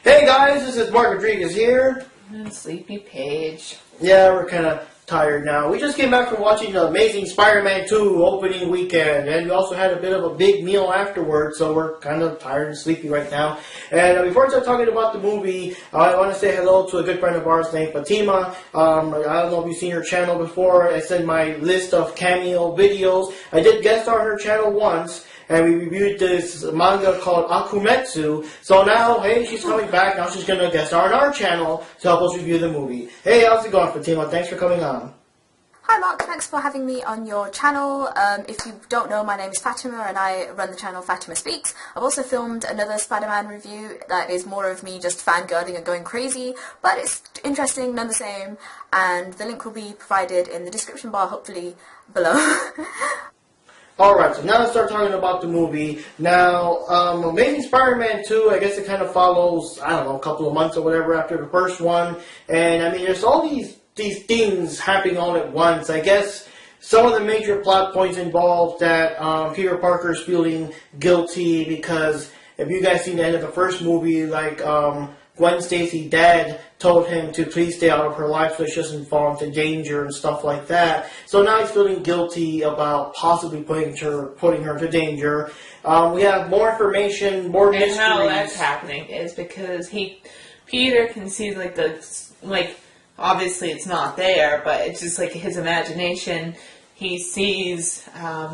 Hey guys, this is Mark Rodriguez here. And Sleepy Paige. Yeah, we're kind of tired now. We just came back from watching the Amazing Spider-Man 2 opening weekend, and we also had a bit of a big meal afterwards, so we're kind of tired and sleepy right now. And before I start talking about the movie, I want to say hello to a good friend of ours named Fatima. I don't know if you've seen her channel before. I sent my list of cameo videos. I did guest on her channel once, and we reviewed this manga called Akumetsu. So now, hey, she's coming back. Now she's going to guest star on our channel to help us review the movie. Hey, how's it going, Fatima? Thanks for coming on. Hi Mark, thanks for having me on your channel. If you don't know, my name is Fatima and I run the channel Fatima Speaks. I've also filmed another Spider-Man review that is more of me just fangirling and going crazy, but it's interesting none the same, and the link will be provided in the description bar, hopefully below. Alright, so now let's start talking about the movie. Now, Amazing Spider-Man 2, I guess it kind of follows, I don't know, a couple of months or whatever after the first one. And, I mean, there's all these things happening all at once. I guess some of the major plot points involve that Peter Parker's feeling guilty because if you guys seen the end of the first movie, like, Gwen Stacy's dad told him to please stay out of her life so she doesn't fall into danger and stuff like that. So now he's feeling guilty about possibly putting her into danger. We have more information, more mysteries. And how that's happening is because Peter can see obviously it's not there, but it's just like his imagination. He sees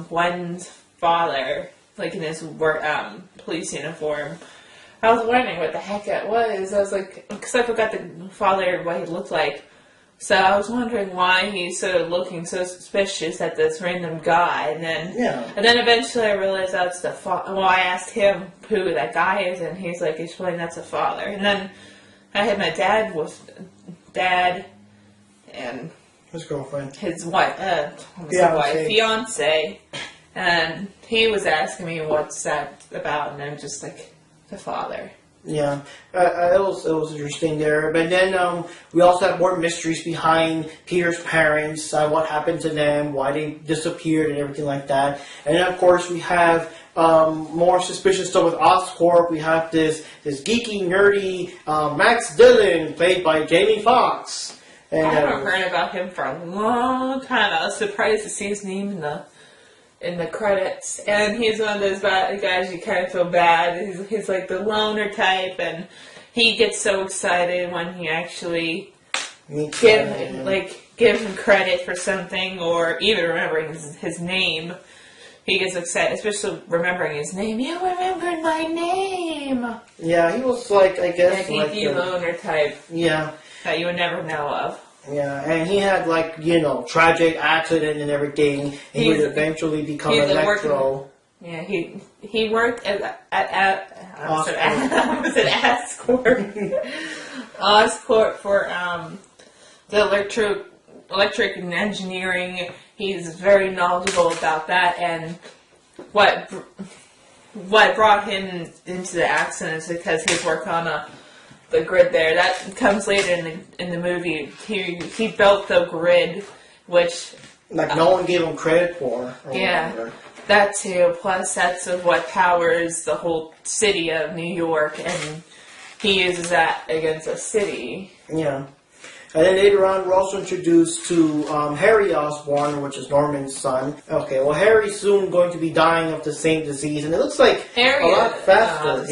Gwen's father like in his police uniform. I was wondering what the heck it was. I was like, because I forgot the father, what he looked like. So I was wondering why he's sort of looking so suspicious at this random guy. And then eventually I realized that's the father. Well, I asked him who that guy is, and he's like, explain that's a father. And then I had my dad and his girlfriend, his wife, fiance, and he was asking me what's that about, and I'm just like, the father. Yeah, it was interesting there. But then we also have more mysteries behind Peter's parents, what happened to them, why they disappeared, and everything like that. And then, of course, we have more suspicious stuff with Oscorp. We have this geeky, nerdy Max Dillon, played by Jamie Foxx. And I haven't heard about him for a long time. I was surprised to see his name in the credits, and he's one of those bad guys you kind of feel bad. He's like the loner type, and he gets so excited when he actually give him credit for something, or even remembering his name. He gets excited, especially remembering his name. You remembered my name. Yeah, he was like, I guess, like the loner type. Yeah, that you would never know of. Yeah, and he had, tragic accident and everything, and he would eventually become Electro. He worked at Oscorp for the electric and engineering. He's very knowledgeable about that, and what brought him into the accident is because he was working on the grid there. That comes later in the movie. He built the grid, which no one gave him credit for. Yeah, that too. Plus, that's what powers the whole city of New York, and he uses that against the city. Yeah. And then later on, we're also introduced to Harry Osborn, which is Norman's son. Okay, well, Harry's soon going to be dying of the same disease, and it looks like Harry a lot faster.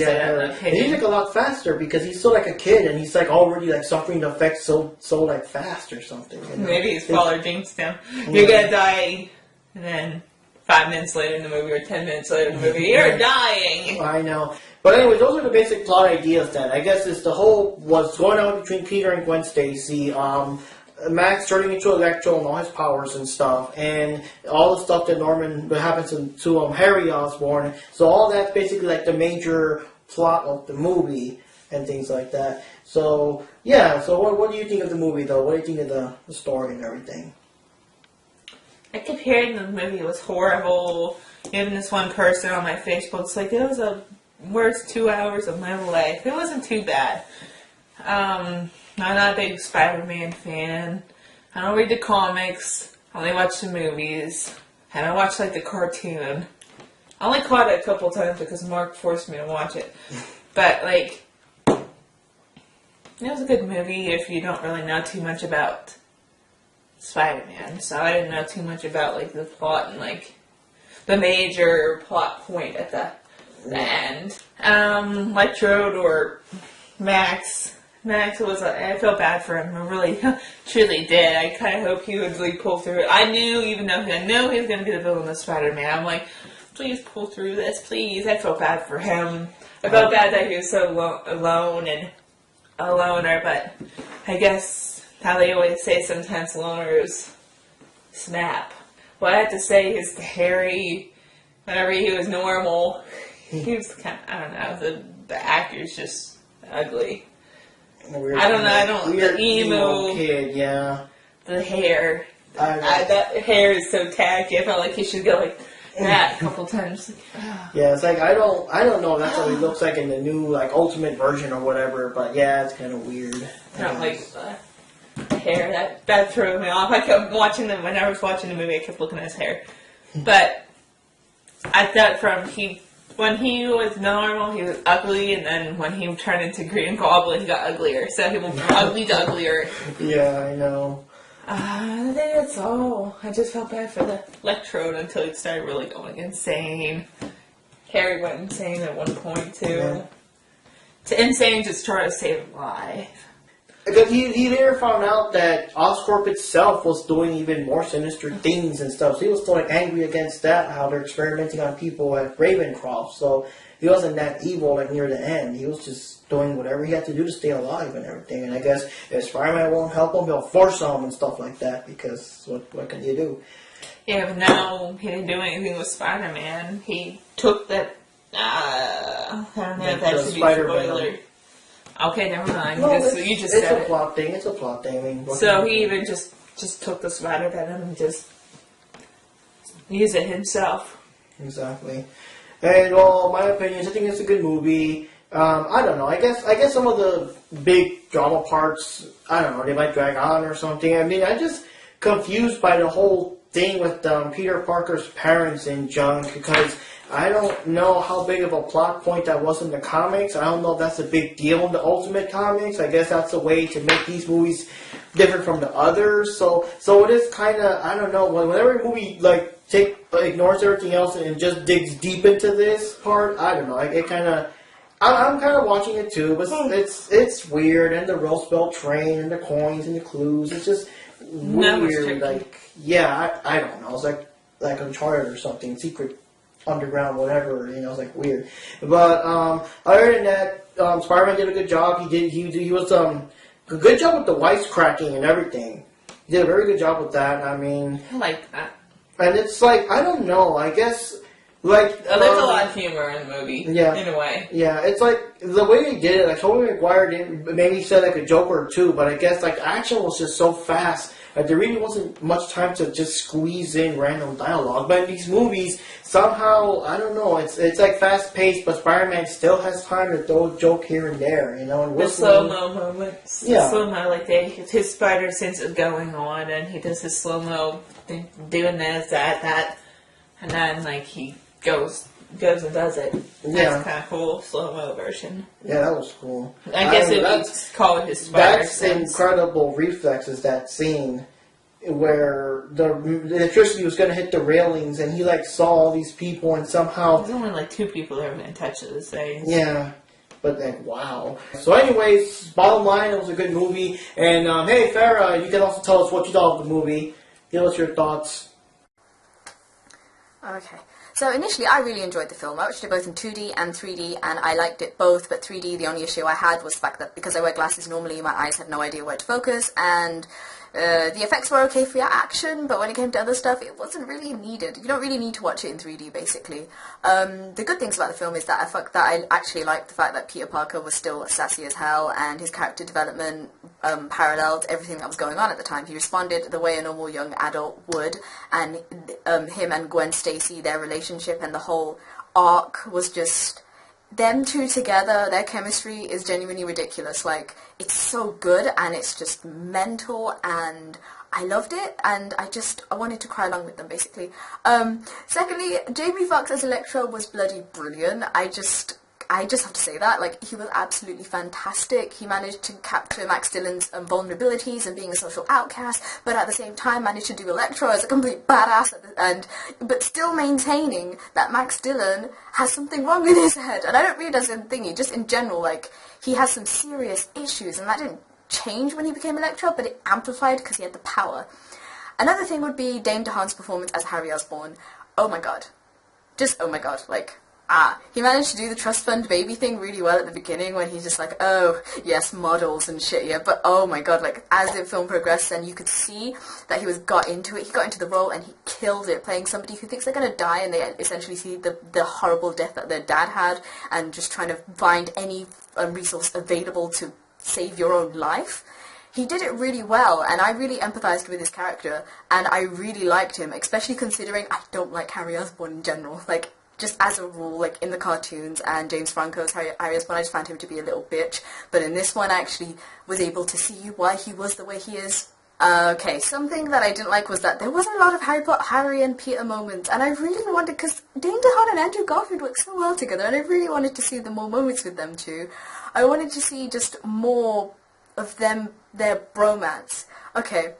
He's like a lot faster because he's still like a kid, and he's like already like suffering the effects so like fast or something. You know? Maybe his father jinxed him. You're gonna die, and then 5 minutes later in the movie, or 10 minutes later in the movie, you're dying. I know. But anyway, those are the basic plot ideas then. I guess it's what's going on between Peter and Gwen Stacy, Max turning into Electro and all his powers and stuff, and all the stuff that happens to Harry Osborn. So all that's basically like the major plot of the movie and things like that. So, yeah, so what do you think of the movie though? What do you think of the story and everything? I kept hearing the movie was horrible. Even this one person on my Facebook's like, it was a worst 2 hours of my life. It wasn't too bad. I'm not a big Spider-Man fan. I don't read the comics. I only watch the movies. And I watch the cartoon. I only caught it a couple times because Mark forced me to watch it. But It was a good movie if you don't really know too much about Spider-Man. So I didn't know too much about like the plot and like the major plot point at the end. Electro or Max. Max was, I felt bad for him. I really, truly did. I kind of hope he would like pull through it. I knew, even though I know he was going to be the villain of Spider-Man, I'm like, please pull through this, please. I felt bad for him. I felt bad that he was so alone and a loner, but I guess how they always say sometimes loners snap. What I have to say is Harry, whenever he was normal, he was kind of, I don't know, the actor's just ugly. Weird, I don't know, the emo kid, yeah. The hair. That hair is so tacky. I felt like he should go like that a couple times. Yeah, it's like I don't know if that's what he looks like in the new like Ultimate version or whatever, but yeah, it's kind of weird. I don't like the hair. That threw me off. I kept watching them when I was watching the movie. I kept looking at his hair, but I thought when he was normal, he was ugly, and then when he turned into Green Goblin, he got uglier. So he went from ugly to uglier. Yeah, I know. I think that's all. I just felt bad for the Electro until he started really going insane. Harry went insane at one point, too. Yeah. To insane just try to save a life. Because he later found out that Oscorp itself was doing even more sinister things and stuff. So he was still like angry against that, how they're experimenting on people at Ravencroft. So he wasn't that evil like near the end. He was just doing whatever he had to do to stay alive and everything. And I guess if Spider-Man won't help him, he'll force him and stuff like that. Because what can you do? Yeah, but now he didn't do anything with Spider-Man. He took that. I don't know if that should be a spoiler. Okay, never mind. No, you just said it's a plot thing. It's a plot thing. I mean, so he even just took the spider venom and just used it himself. Exactly. And well, my opinions, I think it's a good movie. I don't know. I guess some of the big drama parts, I don't know, they might drag on or something. I mean, I'm just confused by the whole thing with Peter Parker's parents and junk because I don't know how big of a plot point that was in the comics. I don't know if that's a big deal in the Ultimate comics. I guess that's a way to make these movies different from the others. So it is kind of, I don't know, whenever a movie ignores everything else and just digs deep into this part, I don't know. I'm kind of watching it too, but it's weird. And the Rose Belt train and the coins and the clues. It's just weird. I don't know. It's like Uncharted or something. Secret Underground, whatever, it's like weird. But other than that, Spider-Man did a good job. He was a good job with the wisecracking and everything. He did a very good job with that. I mean, I like that. And it's like I don't know. I guess there's a lot of humor in the movie. Yeah, in a way. Yeah, it's like the way they did it. Like Tobey Maguire didn't maybe said like a joke or two, but I guess like action was just so fast. Like, there really wasn't much time to just squeeze in random dialogue. But in these movies, somehow, I don't know, it's like fast-paced, but Spider-Man still has time to throw a joke here and there, And the slow-mo moments. Yeah. The slow-mo, like his spider sense is going on, and he does his slow-mo thing, doing this, that, and then, like, he goes and does it. That's kind of cool, slow-mo version. Yeah, that was cool. I guess it's called his spider That's sense. incredible reflexes, that scene where the electricity was going to hit the railings and he saw all these people and somehow... There's only 2 people that were going to touch those things. Yeah. But wow. So anyways, bottom line, it was a good movie. And hey, Farrah, you can also tell us what you thought of the movie. Give us your thoughts. Okay. So initially, I really enjoyed the film. I watched it both in 2D and 3D, and I liked it both. But 3D, the only issue I had was the fact that because I wear glasses normally, my eyes had no idea where to focus, and the effects were okay for your action, but when it came to other stuff, it wasn't really needed. You don't really need to watch it in 3D, basically. The good things about the film is that I actually liked the fact that Peter Parker was still sassy as hell, and his character development paralleled everything that was going on at the time. He responded the way a normal young adult would, and him and Gwen Stacy, their relationship and the whole arc was just... them two together, their chemistry is genuinely ridiculous. It's so good, and it's just mental, and I loved it, and I wanted to cry along with them, basically. Secondly, Jamie Foxx as Electro was bloody brilliant. I just have to say that, like, he was absolutely fantastic. He managed to capture Max Dillon's vulnerabilities and being a social outcast, but at the same time managed to do Electro as a complete badass at the end, but still maintaining that Max Dillon has something wrong in his head. And I don't mean as a thingy, just in general, like, he has some serious issues, and that didn't change when he became Electro, but it amplified because he had the power. Another thing would be Dane DeHaan's performance as Harry Osborn. Oh my god. Just, oh my god, like, he managed to do the trust fund baby thing really well at the beginning when he's just like, oh, yes, models and shit, yeah, but oh my god, like, as the film progressed, then you could see that he got into it, he got into the role, and he killed it, playing somebody who thinks they're gonna die, and they essentially see the horrible death that their dad had, and just trying to find any resource available to save your own life. He did it really well, and I really empathized with his character, and I really liked him, especially considering I don't like Harry Osborn in general. Like, just as a rule, like, in the cartoons and James Franco's Harry Osborn, I just found him to be a little bitch. But in this one, I actually was able to see why he was the way he is. Okay, something that I didn't like was that there wasn't a lot of Harry and Peter moments, and I really wanted, because Dane DeHaan and Andrew Garfield work so well together, and I really wanted to see the more moments with them too. I wanted to see just more of them, their bromance. Okay,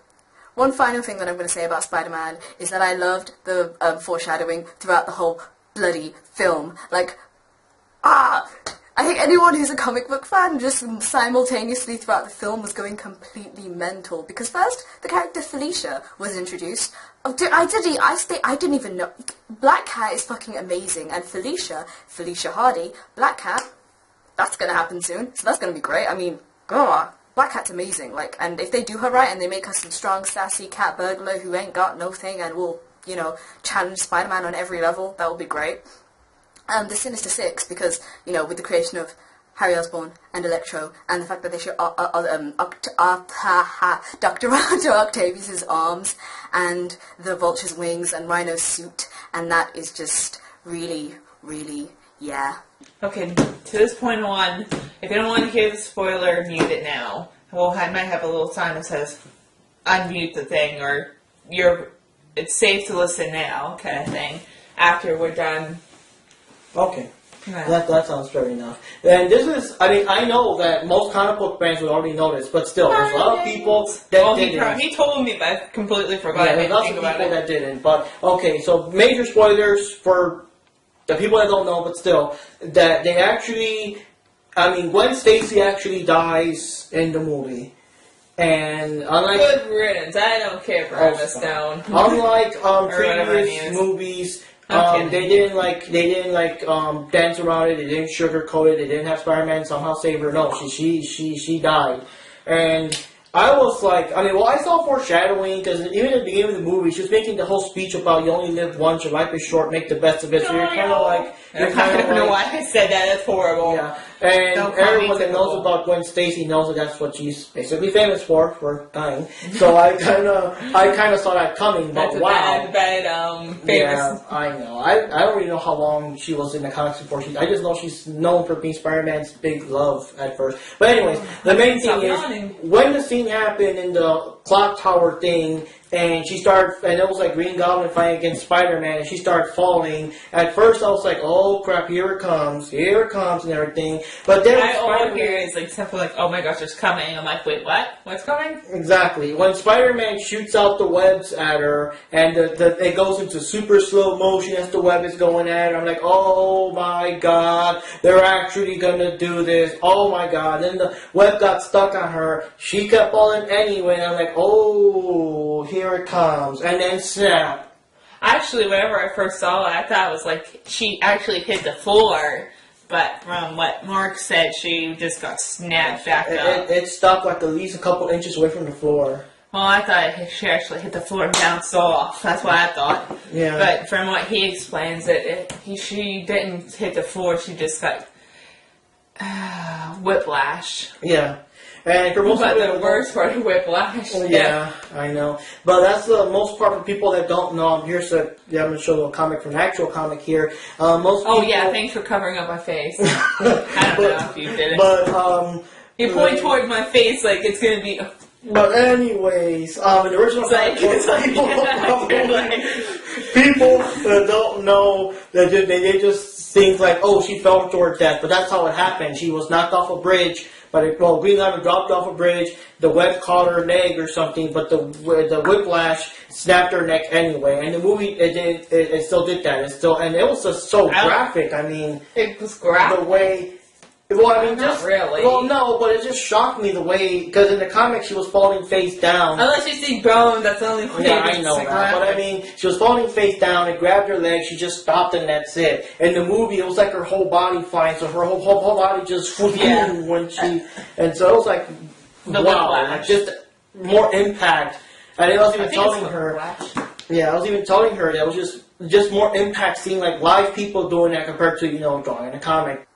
one final thing that I'm going to say about Spider-Man is that I loved the foreshadowing throughout the whole bloody film. Like, I think anyone who's a comic book fan just simultaneously throughout the film was going completely mental. Because first, the character Felicia was introduced. I didn't even know. Black Cat is fucking amazing, and Felicia Hardy, Black Cat, that's going to happen soon, so that's going to be great. I mean, God, Black Cat's amazing, like, and if they do her right and they make her some strong, sassy cat burglar who ain't got no thing and will, you know, challenge Spider-Man on every level, that will be great. The Sinister Six, because, you know, with the creation of Harry Osborn and Electro, and the fact that they show Dr. Otto Octavius' arms, and the Vulture's wings, and Rhino's suit, and that is just really, really, yeah. Okay, to this point on, if you don't want to hear the spoiler, mute it now. Well, I might have a little sign that says unmute the thing, or it's safe to listen now, kind of thing, after we're done. Okay. Yeah. That sounds fair enough. And this is, I mean, I know that most comic book fans would already know this, but still, there's a lot of people that didn't. He told me, but I completely forgot. Yeah, there's lots of people that didn't. But, okay, so major spoilers for the people that don't know, but still, that they actually, I mean, Gwen Stacy actually dies in the movie. And unlike... Good riddance, I don't care for Emma Stone. Unlike previous movies... they didn't dance around it. They didn't sugarcoat it. They didn't have Spider-Man somehow save her. No, she died, and I was like, I mean, well, I saw foreshadowing because even at the beginning of the movie, she was making the whole speech about you only live once, your life is short, make the best of it. So you're kind of like, I don't know why I said that. That's horrible. Yeah, and everyone that knows about Gwen Stacy knows that that's what she's basically famous for dying. So I kind of saw that coming. But that's wow, famous. Yeah, I know. I don't really know how long she was in the comics before. I just know she's known for being Spider-Man's big love at first. But anyways, the main thing is when the scene happened in the clock tower thing. And she started, and it was like Green Goblin fighting against Spider-Man, and she started falling. At first, I was like, "Oh crap, here it comes," and everything. But then all I hear is like something like, "Oh my gosh, it's coming!" I'm like, "Wait, what? What's coming?" Exactly. When Spider-Man shoots out the webs at her, and it goes into super slow motion as the web is going at her, I'm like, "Oh my god, they're actually gonna do this! Oh my god!" Then the web got stuck on her. She kept falling anyway, and I'm like, "Oh, here it comes," and then snap. Actually, whenever I first saw it, I thought it was like she actually hit the floor, but from what Mark said, she just got snapped back up. It stopped like at least a couple inches away from the floor. Well, I thought she actually hit the floor and bounced off. That's what I thought. Yeah. But from what he explains, she didn't hit the floor. She just got whiplash. Yeah. And for most people, the worst part of whiplash. Yeah, I know. But that's the most part for people that don't know. I'm here, so I'm going to show a little comic from an actual comic here. Thanks for covering up my face. I don't know if you did it. But, you point toward my face like it's going to be... But anyways, in the original comic, People that don't know, that they just think like, oh, she fell to her death, but that's how it happened. She was knocked off a bridge, but Green Goblin dropped off a bridge, the web caught her leg or something, but the whiplash snapped her neck anyway. And the movie, it still did that. And it was just so graphic. I mean, it was graphic. The way. Well, I mean, not really. Well, no, but it just shocked me the way, because in the comics she was falling face down. Unless you see bone, that's the only way. Yeah, I know that. But I mean, she was falling face down. It grabbed her leg. She just stopped, and that's it. In the movie, it was like her whole body flying, so her whole body just when she. And so it was like, wow, like just more impact. And I was even telling her. Yeah, I was even telling her that it was just more impact seeing like live people doing that compared to drawing a comic.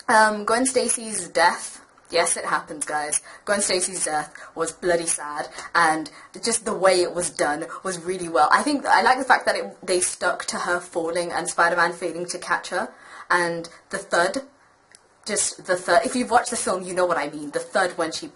Gwen Stacy's death, yes, it happens, guys. Gwen Stacy's death was bloody sad, and just the way it was done was really well. I like the fact that they stuck to her falling and Spider-Man failing to catch her, and the thud, if you've watched the film, you know what I mean. The thud when she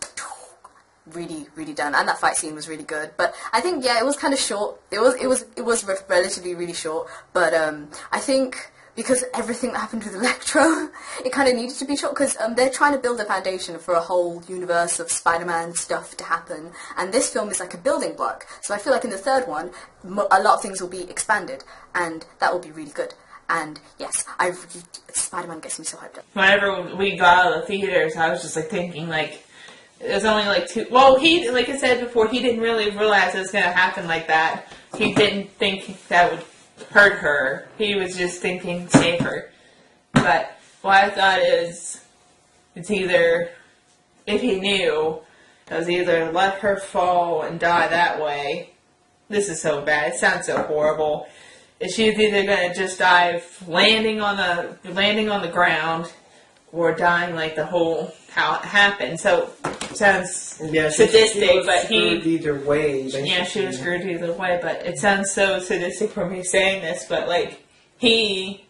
really, really done, and that fight scene was really good. But I think, yeah, it was kind of short. It was relatively really short, but I think, because everything that happened with Electro, it kind of needed to be short, because they're trying to build a foundation for a whole universe of Spider-Man stuff to happen, and this film is like a building block. So I feel like in the third one, a lot of things will be expanded, and that will be really good. And yes, Spider-Man gets me so hyped up. Whenever we got out of the theaters, I was just like thinking like, it was only like two. Well, like I said before, he didn't really realize it was going to happen like that. He didn't think that would hurt her. He was just thinking save her. But what I thought is, it's either, if he knew, it was either let her fall and die that way. This is so bad. It sounds so horrible. She's either going to just die landing on the ground, or dying like the whole how it happened. So it sounds sadistic, but either way. Basically. Yeah, she was screwed either way. But it sounds so sadistic for me saying this, but like he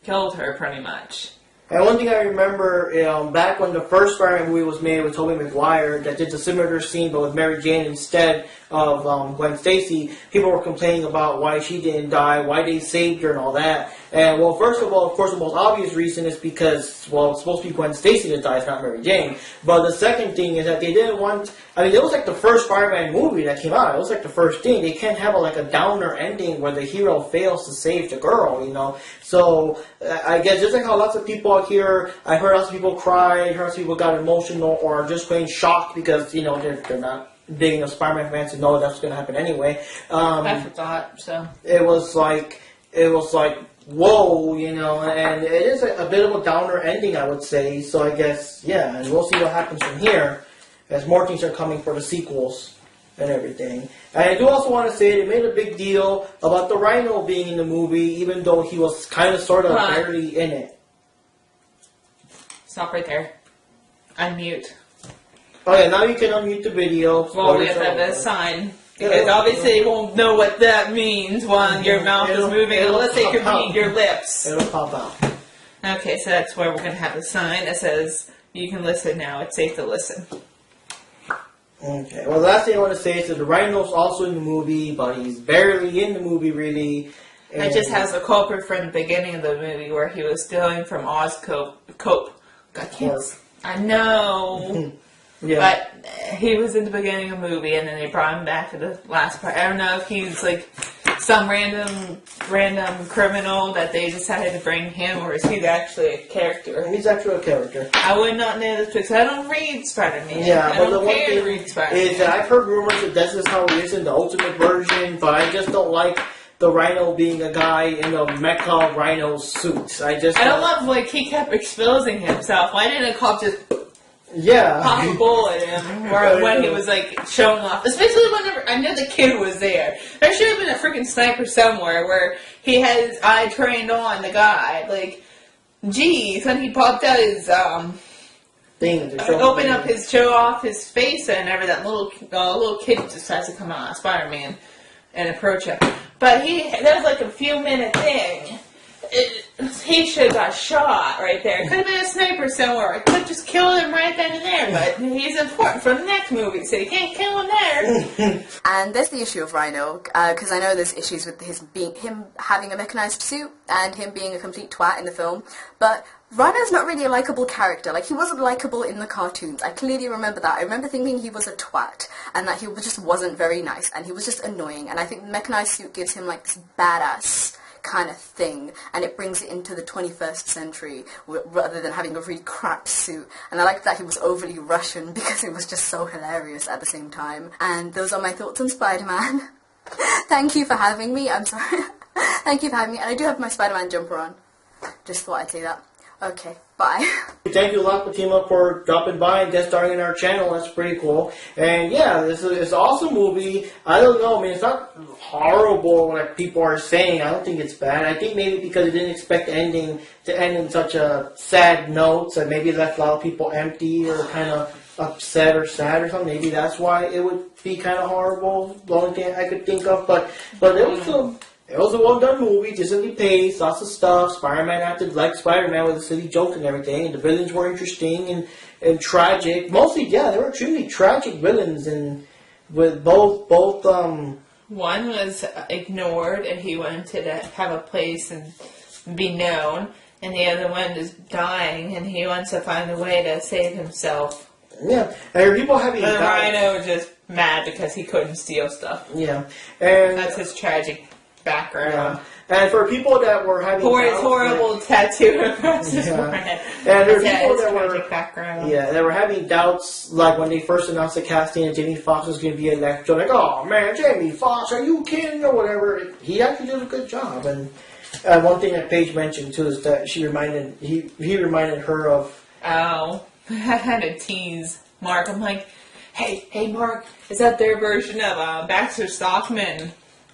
killed her pretty much. And one thing I remember, back when the first Spider-Man movie was made with Tobey Maguire, that did a similar scene but with Mary Jane instead of Gwen Stacy, people were complaining about why she didn't die, why they saved her and all that. And, well, first of all, of course, the most obvious reason is because, well, it's supposed to be Gwen Stacy that dies, not Mary Jane. But the second thing is that they didn't want... I mean, it was like the first Spider-Man movie that came out. It was like the first thing. They can't have a downer ending where the hero fails to save the girl, So, I guess just like how lots of people out here, I heard lots of people cry, I heard lots of people got emotional or just plain shocked because, they're not big enough Spider-Man fans to know that's going to happen anyway. I forgot, so... It was like, whoa, and it is a bit of a downer ending, I would say. So I guess, yeah, and we'll see what happens from here as more things are coming for the sequels and everything. And I do also want to say they made a big deal about the Rhino being in the movie, even though he was kind of sort of barely in it. Stop right there. Unmute. Oh yeah, now you can unmute the video. Well, we have to have a sign. Because obviously you won't know what that means when your mouth is moving unless they can read your lips. It'll pop out. Okay, so that's where we're going to have a sign that says, you can listen now, it's safe to listen. Okay, well the last thing I want to say is that the Rhino's also in the movie, but he's barely in the movie really. It just has a culprit from the beginning of the movie where he was stealing from Cope. I know. Yeah. But he was in the beginning of the movie, and then they brought him back to the last part. I don't know if he's like some random criminal that they decided to bring him, or is he actually a character? He's actually a character. I would not know this because I don't read Spider-Man. Yeah, I but the don't one care thing to read Spider-Man. is that I've heard rumors that this is how he is in the Ultimate version, but I just don't like the Rhino being a guy in a mecha Rhino suit. I don't love he kept exposing himself. Why didn't a cop just pop a bullet at him when he was showing off? Especially whenever I knew the kid was there. There should have been a freaking sniper somewhere where he had his eye trained on the guy. Geez, when he popped out his open up his show off his face and everything, that little kid decides to come out, Spider-Man, and approach him. But that was a few minute thing. He he should have got shot right there. Could have been a sniper somewhere. I could have just killed him right then and there, but he's important for the next movie, so you can't kill him there. And there's the issue of Rhino, because I know there's issues with him having a mechanized suit and him being a complete twat in the film, but Rhino's not really a likable character. Like, he wasn't likable in the cartoons. I clearly remember that. I remember thinking he was a twat, and that he just wasn't very nice, and he was just annoying, and I think the mechanized suit gives him, like, this badass kind of thing, and it brings it into the 21st century rather than having a really crap suit. And I like that he was overly Russian because it was just so hilarious at the same time. And those are my thoughts on Spider-Man. Thank you for having me. I'm sorry. Thank you for having me. And I do have my Spider-Man jumper on. Just thought I'd say that. Okay, bye. Thank you a lot, Fatima, for dropping by and guest starring in our channel. That's pretty cool. And yeah, this is an awesome movie. I don't know, I mean, it's not horrible like people are saying. I don't think it's bad. I think maybe because it didn't expect the ending to end in such a sad note, so maybe it left a lot of people empty or kind of upset or sad or something. Maybe that's why it would be kind of horrible. The only thing I could think of, but it was a well-done movie, decently paced, lots of stuff. Spider-Man acted like Spider-Man with a silly joke and everything, and the villains were interesting and tragic. Mostly, yeah, they were extremely tragic villains, and with both. One was ignored, and he wanted to have a place and be known, and the other one is dying, and he wants to find a way to save himself. Yeah, and people having. And Rhino was just mad because he couldn't steal stuff. Yeah, and that's his tragic background. Yeah. And for people that were having his horrible tattoo across his forehead. And there were people that were background. Yeah, they were having doubts, like when they first announced the casting and Jamie Foxx was going to be Electro, like, oh man, Jamie Foxx, are you kidding or whatever? He actually did a good job. And one thing that Paige mentioned too is that he reminded her of. Oh, I had to tease Mark. I'm like, hey, Mark, is that their version of Baxter Stockman?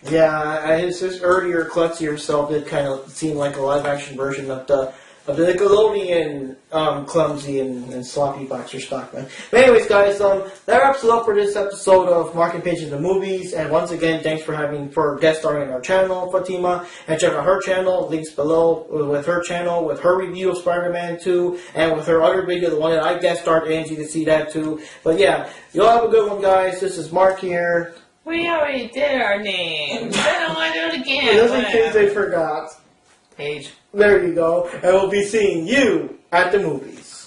Yeah, his earlier klutzier self did kind of seem like a live-action version of the Nickelodeon clumsy and sloppy Baxter Stockman. But anyways, guys, that wraps it up for this episode of Mark and Paige in the Movies. And once again, thanks for guest starring on our channel, Fatima. And check out her channel, links below, with her channel, with her review of Spider-Man 2, and with her other video, the one that I guest starred in, so you can see that too. But yeah, you all have a good one, guys. This is Mark here. We already did our names. I don't want to do it again. Just in case they forgot. Paige. There you go. And we'll be seeing you at the movies.